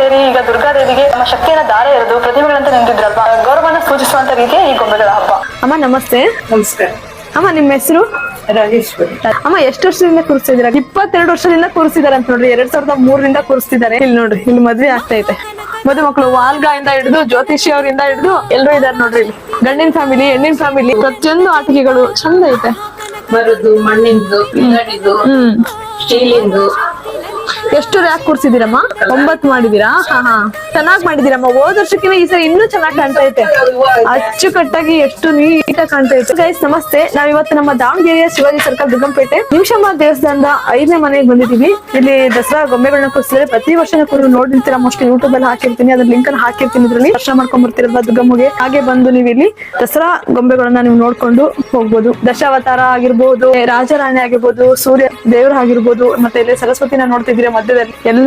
ಸೇರಿ ಈಗ ದುರ್ಗಾದೇವಿಗೆ ನಮ್ಮ ಶಕ್ತಿಯನ್ನ ದಾರ ಎರೆದು ಪ್ರತಿಮೆಗಳಂತ ನಿಂತಿದ್ರಲ್ವಾ, ಗೌರವನ ಸೂಚಿಸುವಂತ ರೀತಿಯ ಈ ಗೊಂಬೆಗಳ ಹಬ್ಬ. ಅಮ್ಮ ನಮಸ್ತೆ. ನಮಸ್ಕಾರ. ಅಮ್ಮ ನಿಮ್ಮ ಹೆಸರು? ರಾಜೇಶ್ವರಿ. ಅಮ್ಮ ಎಷ್ಟು ವರ್ಷದಿಂದ ಕೂರಿಸ್ತಿದ್ದೀರಾ? 22 ವರ್ಷದಿಂದ ಕೂರಿಸ್ತಿದಾರೆ ಅಂತ ನೋಡ್ರಿ. 2003ರಿಂದ ಕೂರಿಸ್ತಿದ್ದಾರೆ. ಇಲ್ಲಿ ನೋಡ್ರಿ, ಇಲ್ಲಿ ಮದ್ವೆ ಆಗ್ತೈತೆ. ಮದುಮಕ್ಕಳು ವಾಲ್ಗಾಯಿಂದ ಹಿಡಿದು ಜ್ಯೋತಿಷಿ ಅವರಿಂದ ಹಿಡಿದು ಎಲ್ಲರೂ ಇದಾರೆ ನೋಡ್ರಿ. ಇಲ್ಲಿ ಗಂಡಿನ ಫ್ಯಾಮಿಲಿ, ಹೆಣ್ಣಿನ ಫ್ಯಾಮಿಲಿ, ಪ್ರತಿಯೊಂದು ಆಟಿಕೆಗಳು ಚಂದ ಐತೆ. ಮರದ್ದು, ಮಣ್ಣಿಂದು, ಪಿನ್ನಡಿದು, ಸ್ಟೀಲಿಂದು. ಎಷ್ಟು ರ್ಯಾಕ್ ಕೂರ್ಸಿದಿರಮ್ಮ? 9 ಮಾಡಿದೀರಾ? ಹಾ ಚೆನ್ನಾಗ್ ಮಾಡಿದೀರಮ್ಮ. ಹೋದ ವರ್ಷಕ್ಕಿಂತ ಈ ಸರಿ ಇನ್ನೂ ಚೆನ್ನಾಗಿ ಕಾಣ್ತಾ ಐತೆ. ಅಚ್ಚುಕಟ್ಟಾಗಿ ಎಷ್ಟು ನೀಟಾಗಿ ಕಾಣ್ತಾ ಐತೆ. ಗೈಸ್ ನಮಸ್ತೆ. ನಾವ್ ಇವತ್ತು ನಮ್ಮ ದಾವಣಗೆರೆಯ ಶಿವಾಜಿ ಸರ್ಕಲ್ ದುರ್ಗಂಪೇಟೆ ನಿಮಿಷಮ್ಮ ದೇವಸ್ಥಾನದ 5ನೇ ಮನೆಗೆ ಬಂದಿದೀವಿ. ಇಲ್ಲಿ ದಸರಾ ಗೊಂಬೆಗಳನ್ನ ಕೂರಿಸಿದ್ರೆ ಪ್ರತಿ ವರ್ಷನೂ ಕೂಡ ನೋಡಿರ್ತೀರಾ. ಮೋಸ್ಟ್ಲಿ ಯೂಟ್ಯೂಬ್ ಅಲ್ಲಿ ಹಾಕಿರ್ತೀನಿ, ಅದ್ರ ಲಿಂಕ್ ಅನ್ನು ಹಾಕಿರ್ತೀನಿ. ಇದ್ರಲ್ಲಿ ದರ್ಶನ ಮಾಡ್ಕೊಂಡ್ ಬರ್ತಿರಲ್ವಾ ದುರ್ಗಮ್ಮಗೆ. ಹಾಗೆ ಬಂದು ನೀವು ಇಲ್ಲಿ ದಸರಾ ಗೊಂಬೆಗಳನ್ನ ನೀವು ನೋಡ್ಕೊಂಡು ಹೋಗ್ಬೋದು. ದಶಾವತಾರ ಆಗಿರ್ಬೋದು, ರಾಜರಾಣಿ ಆಗಿರ್ಬೋದು, ಸೂರ್ಯ ದೇವ್ರ ಆಗಿರ್ಬೋದು, ಮತ್ತೆ ಇಲ್ಲಿ ಸರಸ್ವತಿನ ನೋಡ್ತಿದ್ದೀರಾ ಮಧ್ಯದಲ್ಲಿ. ಎಲ್ಲ